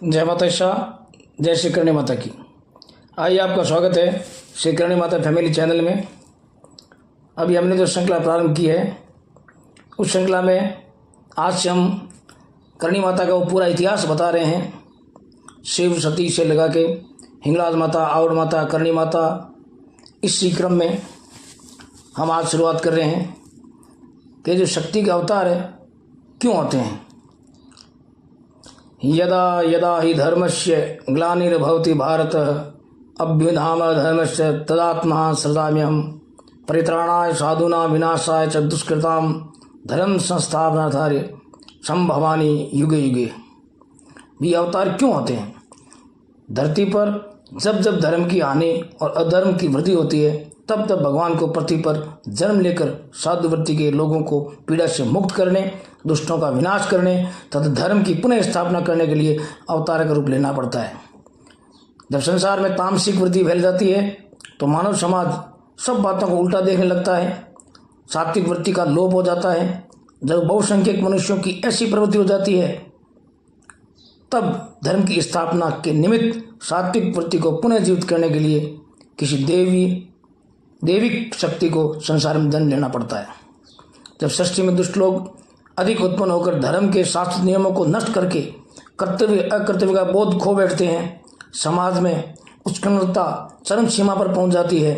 जय माता शाह, जय श्री करणी माता की। आइए, आपका स्वागत है श्री करणी माता फैमिली चैनल में। अभी हमने जो श्रृंखला प्रारंभ की है, उस श्रृंखला में आज से हम करणी माता का वो पूरा इतिहास बता रहे हैं। शिव सती से लगा के हिंगलाज माता, आवड़ माता, करणी माता, इसी क्रम में हम आज शुरुआत कर रहे हैं कि जो शक्ति के अवतार है क्यों आते हैं। यदा यदा हि धर्मस्य ग्लानिर्भवति भारत अभ्युत्थान धर्मस्य तदात्मा सृजाम्यहम् परित्राणाय साधूनां विनाशाय च दुष्कृतां धर्म संस्थापनार्थाय संभवामि युगे युगे। ये अवतार क्यों आते हैं? धरती पर जब जब धर्म की हानि और अधर्म की वृद्धि होती है, तब तब भगवान को पृथ्वी पर जन्म लेकर साधुवृत्ति के लोगों को पीड़ा से मुक्त करने, दुष्टों का विनाश करने तथा धर्म की पुनः स्थापना करने के लिए अवतार का रूप लेना पड़ता है। जब संसार में तामसिक वृद्धि फैल जाती है तो मानव समाज सब बातों को उल्टा देखने लगता है, सात्विक वृत्ति का लोप हो जाता है। जब बहुसंख्यक मनुष्यों की ऐसी प्रवृत्ति हो जाती है, तब धर्म की स्थापना के निमित्त सात्विक वृत्ति को पुनः जीवित करने के लिए किसी दैविक शक्ति को संसार में जन्म लेना पड़ता है। जब सृष्टि में दुष्ट लोग अधिक उत्पन्न होकर धर्म के शास्त्र नियमों को नष्ट करके कर्तव्य अकर्तव्य का बोध खो बैठते हैं, समाज में उत्कृष्टता चरम सीमा पर पहुंच जाती है।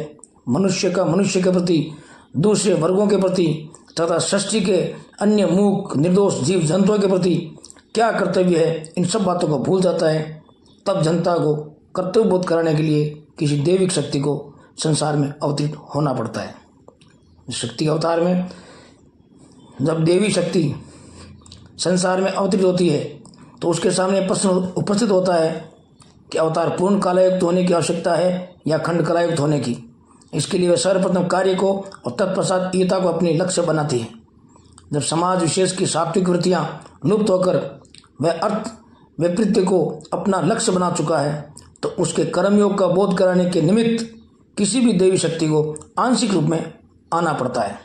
मनुष्य के प्रति, दूसरे वर्गों के प्रति तथा सृष्टि के अन्य मूक निर्दोष जीव जंतुओं के प्रति क्या कर्तव्य है, इन सब बातों को भूल जाता है। तब जनता को कर्तव्य बोध कराने के लिए किसी दैविक शक्ति को संसार में अवतरित होना पड़ता है। शक्ति के अवतार में जब देवी शक्ति संसार में अवतरित होती है तो उसके सामने प्रश्न उपस्थित होता है कि अवतार पूर्ण कालायुक्त होने की आवश्यकता है या खंड कालायुक्त होने की। इसके लिए वह सर्वप्रथम कार्य को और तत्पश्चात ईयता को अपनी लक्ष्य बनाती है। जब समाज विशेष की सात्विक वृत्तियाँ लुप्त होकर वह अर्थ वैपरीत्य को अपना लक्ष्य बना चुका है, तो उसके कर्मयोग का बोध कराने के निमित्त किसी भी देवी शक्ति को आंशिक रूप में आना पड़ता है।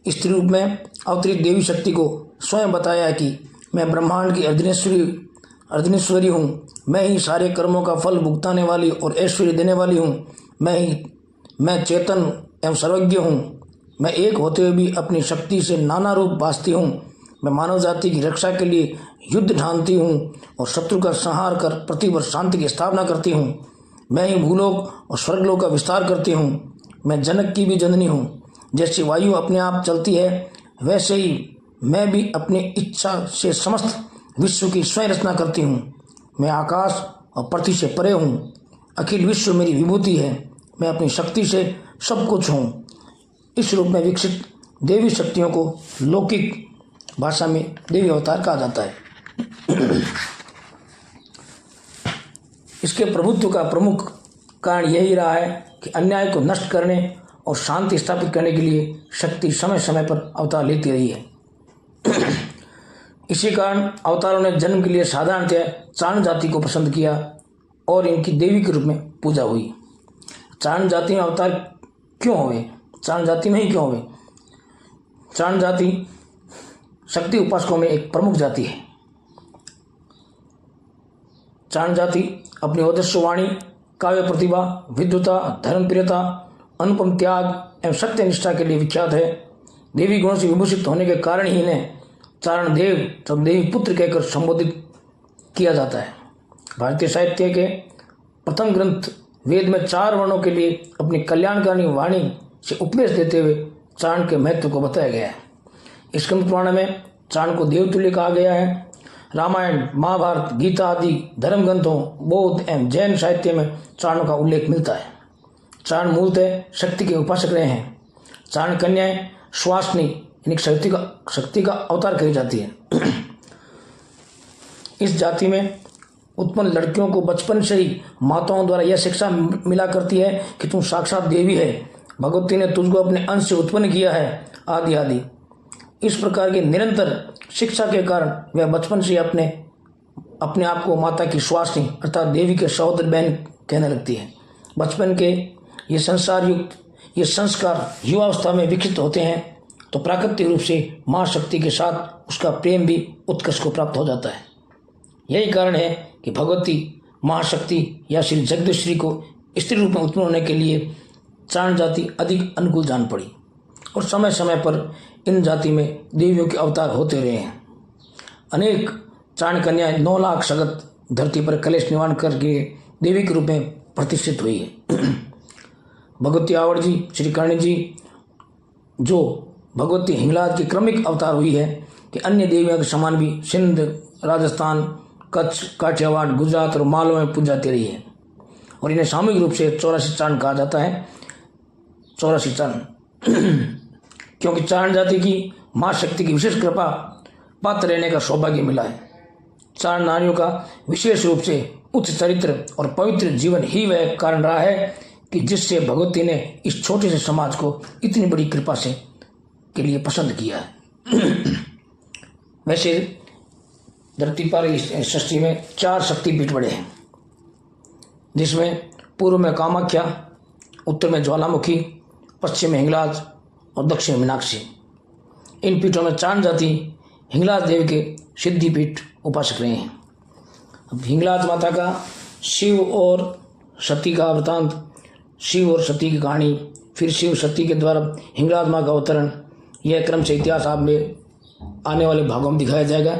स्त्री रूप में अवतरित देवी शक्ति को स्वयं बताया है कि मैं ब्रह्मांड की अर्धनेश्वरी हूँ, मैं ही सारे कर्मों का फल भुगताने वाली और ऐश्वर्य देने वाली हूँ, मैं चेतन एवं सर्वज्ञ हूँ, मैं एक होते हुए भी अपनी शक्ति से नाना रूप भासती हूँ, मैं मानव जाति की रक्षा के लिए युद्ध ठानती हूँ और शत्रु का संहार कर पृथ्वी पर शांति की स्थापना करती हूँ, मैं ही भूलोक और स्वर्गलोक का विस्तार करती हूँ, मैं जनक की भी जननी हूँ। जैसे वायु अपने आप चलती है, वैसे ही मैं भी अपनी इच्छा से समस्त विश्व की स्वयं रचना करती हूँ। मैं आकाश और पृथ्वी से परे हूँ, अखिल विश्व मेरी विभूति है, मैं अपनी शक्ति से सब कुछ हूँ। इस रूप में विकसित देवी शक्तियों को लौकिक भाषा में देवी अवतार कहा जाता है। इसके प्रभुत्व का प्रमुख कारण यही रहा है कि अन्याय को नष्ट करने और शांति स्थापित करने के लिए शक्ति समय समय पर अवतार लेती रही है। इसी कारण अवतारों ने जन्म के लिए साधारणतः चारण जाति को पसंद किया और इनकी देवी के रूप में पूजा हुई। चारण जाति में अवतार क्यों हुए? चारण जाति में ही क्यों हुए? चारण जाति शक्ति उपासकों में एक प्रमुख जाति है। चारण जाति अपनी ओजस्वी वाणी, काव्य प्रतिभा, विद्वता, धर्मप्रियता, अनुपम त्याग एवं सत्यनिष्ठा के लिए विख्यात है। देवी गुणों से विभूषित होने के कारण ही इन्हें चारण देव तथा देवी पुत्र कहकर संबोधित किया जाता है। भारतीय साहित्य के प्रथम ग्रंथ वेद में 4 वर्णों के लिए अपनी कल्याणकारी वाणी से उपदेश देते हुए चारण के महत्व को बताया गया है। स्कंद पुराण में चारण को देवतुल्य कहा गया है। रामायण, महाभारत, गीता आदि धर्म ग्रंथों, बौद्ध एवं जैन साहित्य में चारणों का उल्लेख मिलता है। चारण मूलतः शक्ति के उपासक रहे हैं। चारण कन्याएं सुवासिनी यानी शक्ति का अवतार कही जाती है। इस जाति में उत्पन्न लड़कियों को बचपन से ही माताओं द्वारा यह शिक्षा मिला करती है कि तुम साक्षात देवी है, भगवती ने तुझको अपने अंश से उत्पन्न किया है, आदि आदि। इस प्रकार की निरंतर शिक्षा के कारण वह बचपन से अपने आप को माता की सुवासिनी अर्थात देवी के सहोदर बहन कहने लगती है। बचपन के ये संस्कार युवावस्था में विकसित होते हैं तो प्राकृतिक रूप से माँ शक्ति के साथ उसका प्रेम भी उत्कर्ष को प्राप्त हो जाता है। यही कारण है कि भगवती महाशक्ति या श्री जगदीश्वरी को स्त्री रूप में उत्पन्न होने के लिए चारण जाति अधिक अनुकूल जान पड़ी और समय समय पर इन जाति में देवियों के अवतार होते रहे हैं। अनेक चारण कन्याएं 9 लाख सगत धरती पर कलेश निवारण करके देवी के रूप में प्रतिष्ठित हुई है। भगवती आवर जी, श्री कर्णी जी, जो भगवती हिंगलाज की क्रमिक अवतार हुई है कि अन्य देवियों के समान भी सिंध, राजस्थान, कच्छ, काठियावाड़, गुजरात और मालवा में पूजी जाती रही है और इन्हें सामूहिक रूप से 84 चारण कहा जाता है। 84 चारण क्योंकि चारण जाति की माँ शक्ति की विशेष कृपा पात्र रहने का सौभाग्य मिला है। चारण नारियों का विशेष रूप से उच्च चरित्र और पवित्र जीवन ही वह कारण रहा है कि जिससे भगवती ने इस छोटे से समाज को इतनी बड़ी कृपा से के लिए पसंद किया है। वैसे धरती पर इस सृष्टि में 4 शक्तिपीठ बड़े हैं, जिसमें पूर्व में कामाख्या, उत्तर में ज्वालामुखी, पश्चिम में हिंगलाज और दक्षिण में मीनाक्षी। इन पीठों में चारण जाति हिंगलाज देवी के सिद्धिपीठ उपासक रहे हैं। अब हिंगलाज माता का शिव और सती का वृतांत, शिव और सती की कहानी, फिर शिव सती के द्वारा हिंगलाज माँ का अवतरण, यह क्रम से इतिहास आप में आने वाले भागों में दिखाया जाएगा।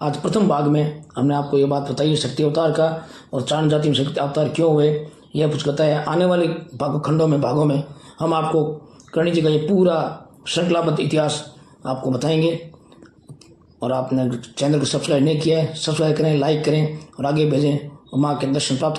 आज प्रथम भाग में हमने आपको ये बात बताई शक्ति अवतार का और चारण जाति में शक्ति अवतार क्यों हुए, यह कुछ कहता है। आने वाले भागों में हम आपको कर्णी जी का ये पूरा श्रृंखलाबद्ध इतिहास आपको बताएंगे। और आपने चैनल को सब्सक्राइब नहीं किया है, सब्सक्राइब करें, लाइक करें और आगे भेजें और माँ के दर्शन प्राप्त करें।